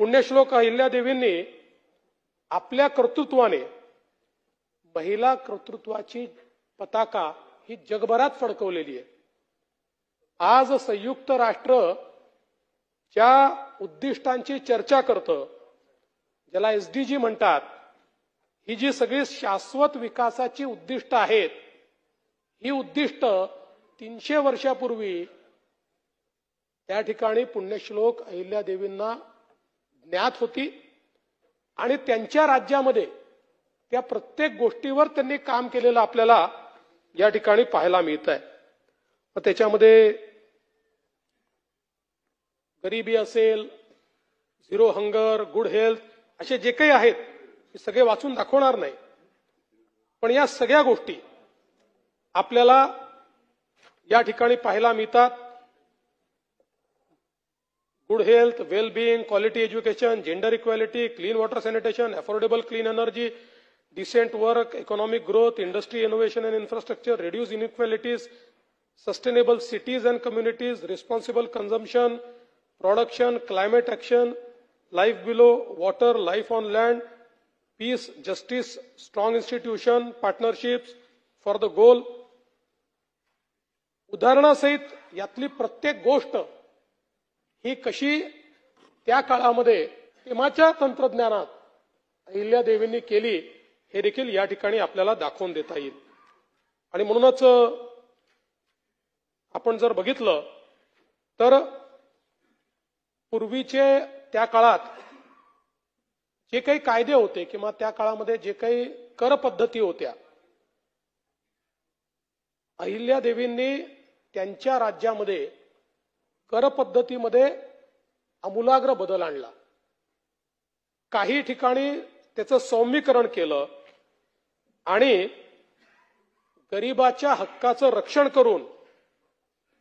पुण्यश्लोक अहिल्यादेवींनी आपल्या कर्तृत्वाने महिला कर्तृत्वाची पताका ही जगभरात फडकवलेली आहे। आज संयुक्त राष्ट्र ज्या उद्दिष्टांची चर्चा करतं, ज्याला एसडीजी म्हणतात, ही जी सगळी शाश्वत विकासाची उद्दिष्ट आहेत, ही उद्दिष्ट 300 वर्षापूर्वी त्या ठिकाणी पुण्यश्लोक अहिल्यादेवींना ज्ञात होती आणि त्यांच्या राज्यामध्ये त्या प्रत्येक गोष्टीवर त्यांनी काम केलेलं आपल्याला या ठिकाणी पाहायला मिळत आहे। मग त्याच्यामध्ये गरिबी असेल, झिरो हंगर, गुड हेल्थ असे जे काही आहेत हे सगळे वाचून दाखवणार नाही, पण या सगळ्या गोष्टी आपल्याला या ठिकाणी पाहायला मिळतात। Good health, well being, quality education, gender equality, clean water sanitation, affordable clean energy, decent work, economic growth, industry innovation and infrastructure, reduce inequalities, sustainable cities and communities, responsible consumption, production, climate action, life below water, life on land, peace, justice, strong institution, partnerships for the goal. उदाहरणासहित यातली प्रत्येक गोष्ट ही कशी त्या काळामध्ये तेव्हाच्या तंत्रज्ञानात अहिल्यादेवींनी केली हे देखील या ठिकाणी आपल्याला दाखवून देता येईल। आणि म्हणूनच आपण जर बघितलं तर पूर्वीचे त्या काळात जे काही कायदे होते किंवा त्या काळामध्ये जे काही कर पद्धती होत्या, अहिल्यादेवींनी त्यांच्या राज्यामध्ये कर पद्धतीमध्ये आमूलाग्र बदल आणला। काही ठिकाणी त्याचं सौम्यीकरण केलं आणि गरिबाच्या हक्काचं रक्षण करून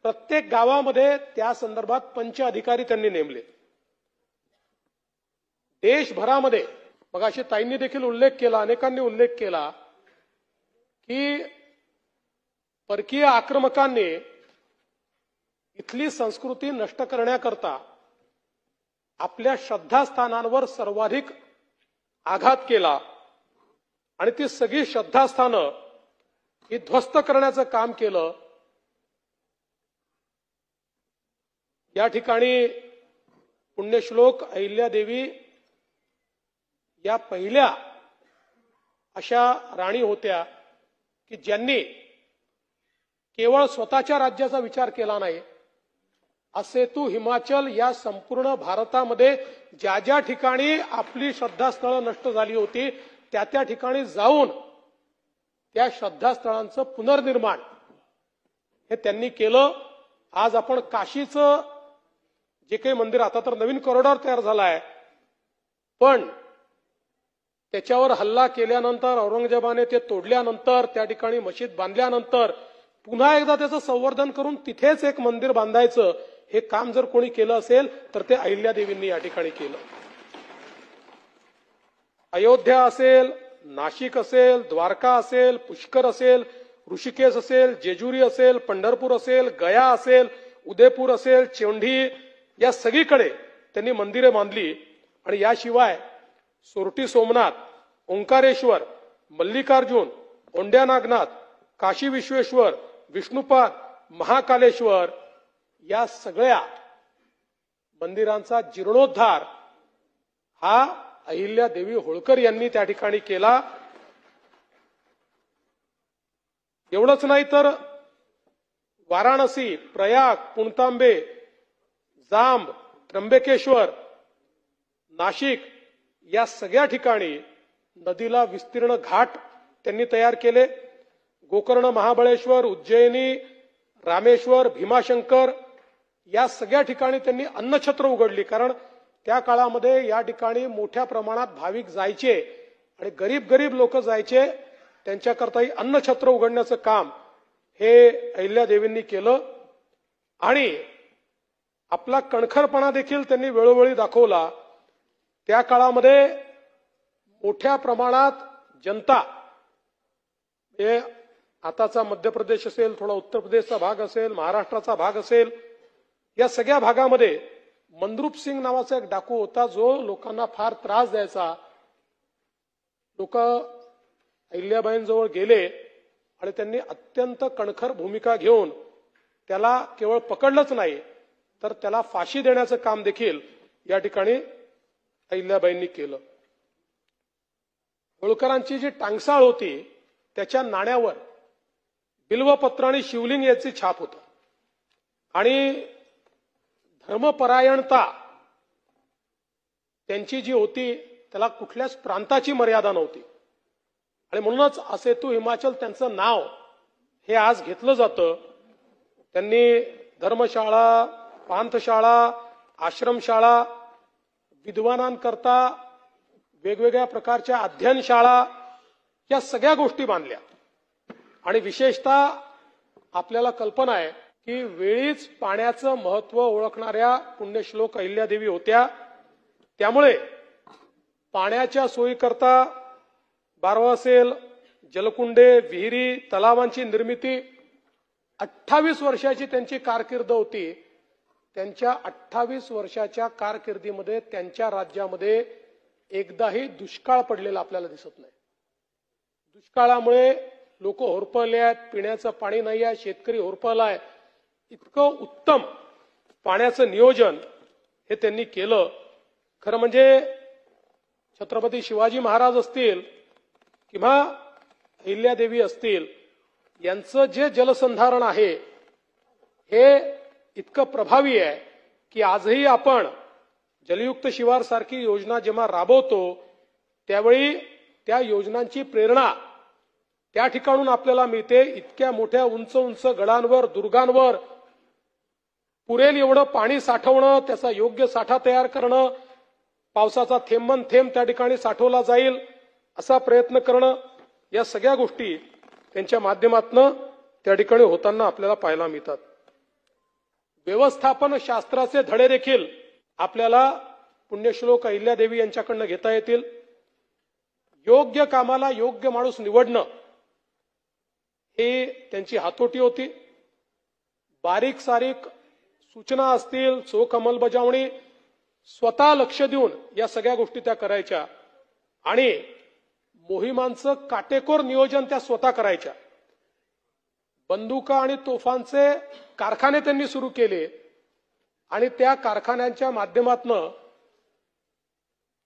प्रत्येक गावामध्ये त्या संदर्भात पंच अधिकारी त्यांनी नेमले। देशभरामध्ये मगाशी ताईंनी देखील उल्लेख केला, अनेकांनी उल्लेख केला की परकीय आक्रमकांनी इथली संस्कृती नष्ट करण्याकरता आपल्या श्रद्धास्थानांवर सर्वाधिक आघात केला आणि ती सगळी श्रद्धास्थानं ही ध्वस्त करण्याचं काम केलं। या ठिकाणी पुण्यश्लोक अहिल्यादेवी या पहिल्या अशा राणी होत्या की ज्यांनी केवळ स्वतःच्या राज्याचा विचार केला नाही, असेतू हिमाचल या संपूर्ण भारतामध्ये ज्या ज्या ठिकाणी आपली श्रद्धास्थळं नष्ट झाली होती त्या त्या ठिकाणी जाऊन त्या श्रद्धास्थळांचं पुनर्निर्माण हे त्यांनी केलं। आज आपण काशीचं जे काही मंदिर, आता तर नवीन कॉरिडॉर तयार झाला आहे, पण त्याच्यावर हल्ला केल्यानंतर, औरंगजेबाने ते तोडल्यानंतर, त्या ठिकाणी मशीद बांधल्यानंतर पुन्हा एकदा त्याचं संवर्धन करून तिथेच एक मंदिर बांधायचं हे काम जर कोणी केलं असेल तर ते अहिल्यादेवींनी या ठिकाणी केलं। अयोध्या असेल, नाशिक असेल, द्वारका असेल, पुष्कर असेल, ऋषिकेश असेल, जेजुरी असेल, पंढरपूर असेल, गया असेल, उदयपूर असेल, चोंडी, या सगळीकडे त्यांनी मंदिरे बांधली। आणि याशिवाय सोरटी सोमनाथ, ओंकारेश्वर, मल्लिकार्जुन, औंढ्या नागनाथ, काशी विश्वेश्वर, विष्णुपाद, महाकालेश्वर या सगळ्या मंदिरांचा जीर्णोद्धार हा अहिल्यादेवी होळकर यांनी त्या ठिकाणी केला। एवढंच नाही तर वाराणसी, प्रयाग, पुणतांबे, जांब, त्र्यंबकेश्वर, नाशिक या सगळ्या ठिकाणी नदीला विस्तीर्ण घाट त्यांनी तयार केले। गोकर्ण, महाबळेश्वर, उज्जैनी, रामेश्वर, भीमाशंकर या सगळ्या ठिकाणी त्यांनी अन्नछत्र उघडली, कारण त्या काळामध्ये या ठिकाणी मोठ्या प्रमाणात भाविक जायचे आणि गरीब गरीब लोक जायचे, त्यांच्याकरताही अन्नछत्र उघडण्याचं काम हे अहिल्यादेवींनी केलं। आणि आपला कणखरपणा देखील त्यांनी वेळोवेळी दाखवला। त्या काळामध्ये मोठ्या प्रमाणात जनता, हे आताचा मध्य प्रदेश असेल, थोडा उत्तर प्रदेशचा भाग असेल, महाराष्ट्राचा भाग असेल, या सगळ्या भागामध्ये मंद्रुप सिंग नावाचा एक डाकू होता जो लोकांना फार त्रास द्यायचा. लोक अहिल्याबाईंजवळ गेले आणि त्यांनी अत्यंत कणखर भूमिका घेऊन त्याला केवळ पकडलंच नाही तर त्याला फाशी देण्याचं काम देखील या ठिकाणी अहिल्याबाईंनी केलं. होळकरांची जी टांगसाळ होती त्याच्या नाण्यावर बिल्वपत्र आणि शिवलिंग याची छाप होतं आणि धर्मपरायणता त्यांची जी होती त्याला कुठल्याच प्रांताची मर्यादा नव्हती आणि म्हणूनच असेतू हिमाचल त्यांचं नाव हे आज घेतलं जातं. त्यांनी धर्मशाळा, पांथशाळा, आश्रमशाळा, विद्वानांकरता वेगवेगळ्या प्रकारच्या अध्ययनशाळा या सगळ्या गोष्टी बांधल्या आणि विशेषतः आपल्याला कल्पना आहे की वेळीच पाण्याचं महत्त्व ओळखणाऱ्या पुण्यश्लोक अहिल्यादेवी होत्या. त्यामुळे पाण्याच्या सोयीकरता बारवासेल, जलकुंडे, विहिरी, तलावांची निर्मिती 28 वर्षाची त्यांची कारकीर्द होती. त्यांच्या 28 वर्षाच्या कारकिर्दीमध्ये त्यांच्या राज्यामध्ये एकदाही दुष्काळ पडलेला आपल्याला दिसत नाही. दुष्काळामुळे लोक होरपळले आहेत, पिण्याचं पाणी नाही आहे, शेतकरी होरपळलाय. इतकं उत्तम पाण्याचं नियोजन हे त्यांनी केलं. खरं म्हणजे छत्रपती शिवाजी महाराज असतील किंवा अहिल्यादेवी असतील यांचं जे जलसंधारण आहे हे इतकं प्रभावी आहे की आजही आपण जलयुक्त शिवार सारखी योजना जेव्हा राबवतो त्यावेळी त्या योजनांची प्रेरणा त्या ठिकाणून आपल्याला मिळते. इतक्या मोठ्या उंच उंच गडांवर, दुर्गांवर पुरेल एवढं पाणी साठवणं, त्याचा योग्य साठा तयार करणं, पावसाचा थेंबन थेंब त्या ठिकाणी साठवला जाईल असा प्रयत्न करणं, या सगळ्या गोष्टी त्यांच्या माध्यमातून त्या ठिकाणी होताना आपल्याला पाहायला मिळतात. व्यवस्थापन शास्त्राचे धडे देखील आपल्याला पुण्यश्लोक अहिल्यादेवी यांच्याकडनं घेता येतील. योग्य कामाला योग्य माणूस निवडणं ही त्यांची हातोटी होती. बारीक सारीक सूचना असतील, चोख अंमलबजावणी स्वतः लक्ष देऊन या सगळ्या गोष्टी त्या करायच्या आणि मोहिमांचं काटेकोर नियोजन त्या स्वतः करायच्या. बंदुका आणि तोफांचे कारखाने त्यांनी सुरू केले आणि त्या कारखान्यांच्या माध्यमातून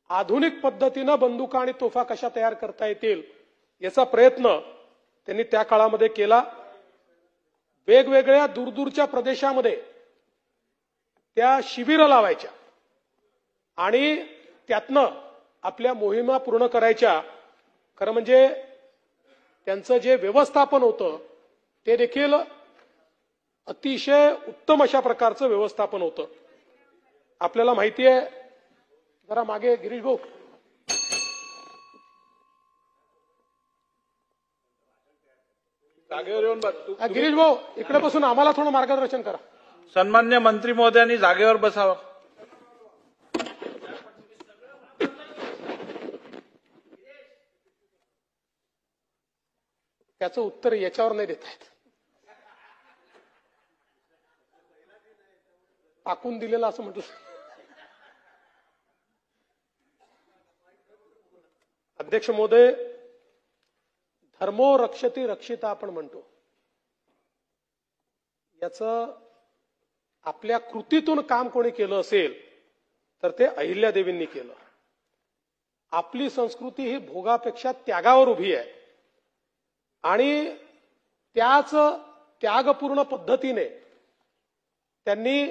आधुनिक पद्धतीनं बंदुका आणि तोफा कशा तयार करता येतील याचा प्रयत्न त्यांनी त्या काळामध्ये केला. वेगवेगळ्या दूरदूरच्या प्रदेशामध्ये त्या शिबिरं लावायच्या आणि त्यातनं आपल्या मोहिमा पूर्ण करायच्या. खरं म्हणजे त्यांचं जे व्यवस्थापन होतं ते देखील अतिशय उत्तम अशा प्रकारचं व्यवस्थापन होतं. आपल्याला माहिती आहे, जरा मागे गिरीश भाऊ, जागेवर येऊन गिरीश भाऊ इकडे बसून आम्हाला थोडं मार्गदर्शन करा. सन्मान्य मंत्री महोदयांनी जागेवर बसावं. त्याचं उत्तर याच्यावर नाही देता येत. टाकून दिलेलं असं म्हणतो. अध्यक्ष महोदय, धर्मो रक्षति रक्षिता आपण म्हणतो. याचं आपल्या कृतीतून काम कोणी केलं असेल तर ते अहिल्यादेवींनी केलं. आपली संस्कृती ही भोगापेक्षा त्यागावर उभी आहे आणि त्याच त्यागपूर्ण पद्धतीने त्यांनी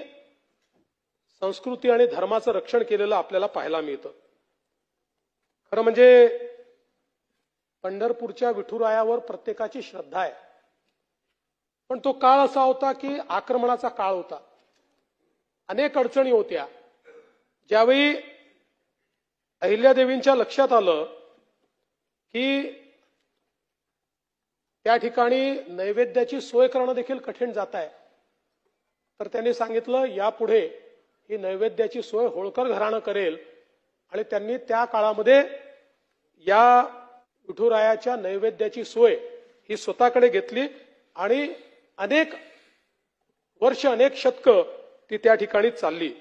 संस्कृती आणि धर्माचं रक्षण केलेलं आपल्याला पाहायला मिळतं. खरं म्हणजे पंढरपूरच्या विठुरायावर प्रत्येकाची श्रद्धा आहे, पण तो काळ असा होता की आक्रमणाचा काळ होता. अनेक अडचणी होत्या. ज्यावेळी अहिल्यादेवींच्या लक्षात आलं की त्या ठिकाणी नैवेद्याची सोय करणं देखील कठीण जात आहे, तर त्यांनी सांगितलं यापुढे ही नैवेद्याची सोय होळकर घराणं करेल आणि त्यांनी त्या काळामध्ये या विठुरायाच्या नैवेद्याची सोय ही स्वतःकडे घेतली आणि अनेक वर्ष, अनेक शतकं ती त्या ठिकाणी चालली.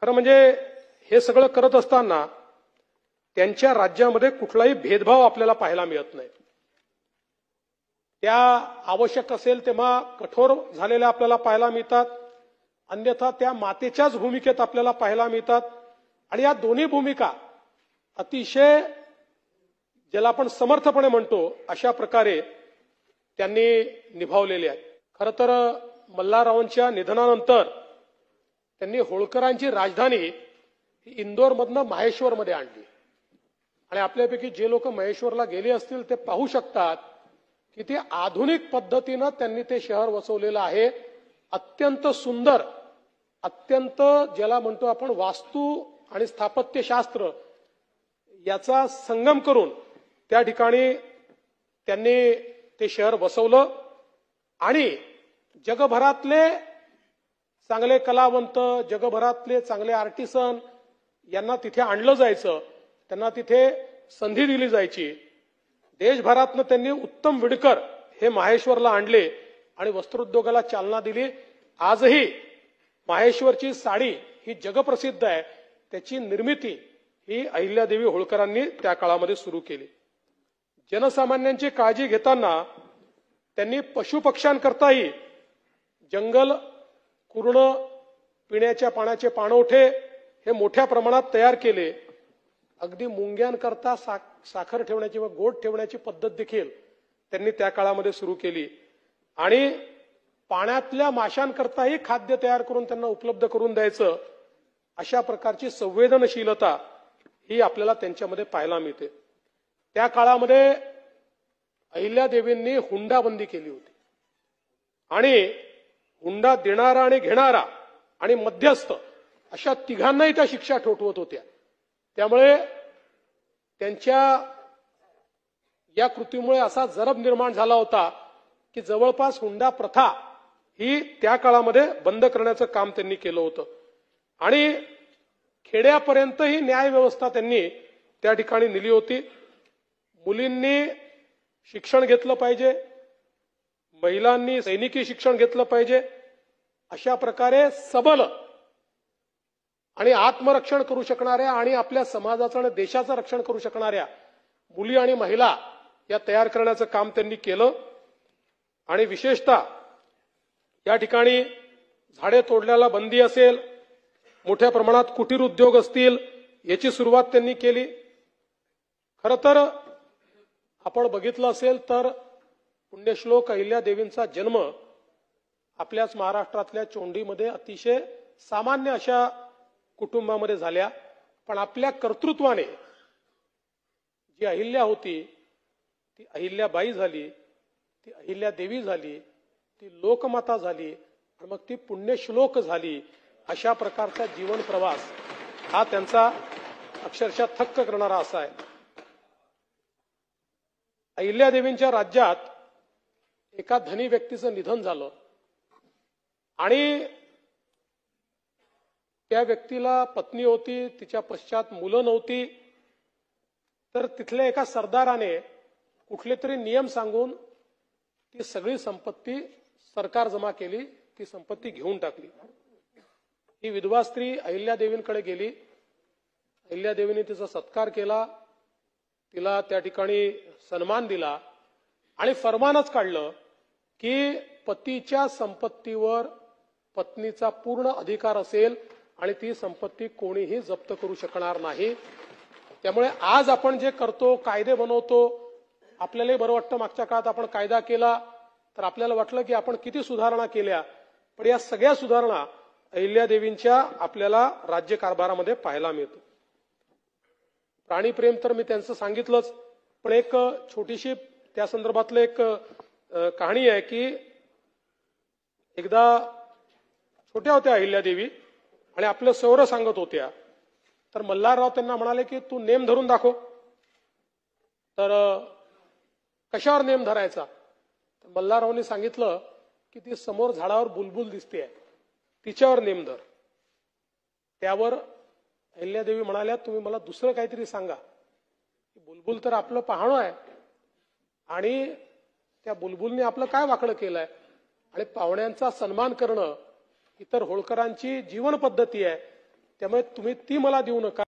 खरं म्हणजे हे सगळं करत असताना त्यांच्या राज्यामध्ये कुठलाही भेदभाव आपल्याला पाहायला मिळत नाही. त्या आवश्यक असेल तेव्हा कठोर झालेल्या आपल्याला पाहायला मिळतात, अन्यथा त्या मातेच्याच भूमिकेत आपल्याला पाहायला मिळतात. आणि या दोन्ही भूमिका अतिशय ज्याला आपण समर्थपणे म्हणतो अशा प्रकारे त्यांनी निभावलेले आहेत. खरं तर मल्हाररावांच्या निधनानंतर त्यांनी होळकरांची राजधानी ही इंदोरमधनं माहेश्वरमध्ये आणली. आणि आपल्यापैकी जे लोक महेश्वरला गेले असतील ते पाहू शकतात की ते आधुनिक पद्धतीनं त्यांनी ते शहर वसवलेलं आहे. अत्यंत सुंदर, अत्यंत ज्याला म्हणतो आपण वास्तू आणि स्थापत्यशास्त्र याचा संगम करून त्या ठिकाणी त्यांनी ते शहर वसवलं. आणि जगभरातले चांगले कलावंत, जगभरातले चांगले आर्टिसन यांना तिथे आणलं जायचं, त्यांना तिथे संधी दिली जायची. देशभरातनं त्यांनी उत्तम विणकर हे माहेश्वरला आणले आणि वस्त्रोद्योगाला चालना दिली. आजही माहेश्वरची साडी ही जगप्रसिद्ध आहे. त्याची निर्मिती ही अहिल्यादेवी होळकरांनी त्या काळामध्ये सुरू केली. जनसामान्यांची काळजी घेताना त्यांनी पशुपक्ष्यांकरताही जंगल, कुरण, पिण्याच्या पाण्याचे पाणवठे हे मोठ्या प्रमाणात तयार केले. अगदी मुंग्यांकरता साखर ठेवण्याची व गोड ठेवण्याची पद्धत देखील त्यांनी त्या काळामध्ये सुरू केली. आणि पाण्यातल्या माशांकरताही खाद्य तयार करून त्यांना उपलब्ध करून द्यायचं, अशा प्रकारची संवेदनशीलता ही आपल्याला त्यांच्यामध्ये पाहायला मिळते. त्या काळामध्ये अहिल्यादेवींनी हुंडाबंदी केली होती आणि हुंडा देणारा आणि घेणारा आणि मध्यस्थ अशा तिघांनाही त्या शिक्षा ठोठवत होत्या. त्यामुळे त्यांच्या या कृतीमुळे असा जरब निर्माण झाला होता की जवळपास हुंडा प्रथा ही त्या काळामध्ये बंद करण्याचं काम त्यांनी केलं होतं. आणि खेड्यापर्यंतही न्याय व्यवस्था त्यांनी त्या ठिकाणी नेली होती. मुलींनी शिक्षण घेतलं पाहिजे, महिलांनी सैनिकी शिक्षण घेतलं पाहिजे, अशा प्रकारे सबल आणि आत्मरक्षण करू शकणाऱ्या आणि आपल्या समाजाचं आणि देशाचं रक्षण करू शकणाऱ्या मुली आणि महिला या तयार करण्याचं काम त्यांनी केलं. आणि विशेषतः या ठिकाणी झाडे तोडण्याला बंदी असेल, मोठ्या प्रमाणात कुटीर उद्योग असतील, याची सुरुवात त्यांनी केली. खरं तर आपण बघितलं असेल तर पुण्यश्लोक अहिल्यादेवींचा जन्म आपल्याच महाराष्ट्रातल्या चोंडीमध्ये अतिशय सामान्य अशा कुटुंबामध्ये झाल्या. पण आपल्या कर्तृत्वाने जी अहिल्या होती ती अहिल्याबाई झाली, ती अहिल्यादेवी झाली, ती लोकमाता झाली आणि मग ती पुण्यश्लोक झाली. अशा प्रकारचा जीवन प्रवास हा त्यांचा अक्षरशः थक्क करणारा असा आहे. अहिल्यादेवींच्या राज्यात एका धनी व्यक्तीचं निधन झालं आणि त्या व्यक्तीला पत्नी होती, तिच्या पश्चात मुलं नव्हती. तर तिथल्या एका सरदाराने कुठले तरी नियम सांगून ती सगळी संपत्ती सरकार जमा केली, ती संपत्ती घेऊन टाकली. ही विधवा स्त्री अहिल्यादेवींकडे गेली. अहिल्यादेवीने तिचा सत्कार केला, तिला त्या ठिकाणी सन्मान दिला आणि फरमानच काढलं की पतीच्या संपत्तीवर पत्नीचा पूर्ण अधिकार असेल आणि ती संपत्ती कोणीही जप्त करू शकणार नाही. त्यामुळे आज आपण जे करतो, कायदे बनवतो, आपल्यालाही बरं वाटतं. मागच्या काळात आपण कायदा केला तर आपल्याला वाटलं की आपण किती सुधारणा केल्या, पण या सगळ्या सुधारणा अहिल्यादेवींच्या आपल्याला राज्यकारभारामध्ये पाहायला मिळतो. प्राणीप्रेम तर मी त्यांचं सांगितलंच, पण एक छोटीशी त्या संदर्भातलं एक कहाणी आहे की एकदा छोट्या होत्या अहिल्यादेवी आणि आपलं सौर सांगत होत्या. तर मल्हारराव त्यांना म्हणाले की तू नेम धरून दाखव. तर कशावर नेम धरायचा? तर मल्हाररावनी सांगितलं की ती समोर झाडावर बुलबुल दिसते, तिच्यावर नेम धर. त्यावर अहिल्यादेवी म्हणाल्या तुम्ही मला दुसरं काहीतरी सांगा. बुलबुल तर आपलं पाहणं आहे आणि त्या बुलबुलने आपलं काय वाकडं केलंय, आणि पाहुण्यांचा सन्मान करणं इतर होळकरांची जीवन पद्धती आहे. त्यामुळे तुम्ही ती मला देऊ नका.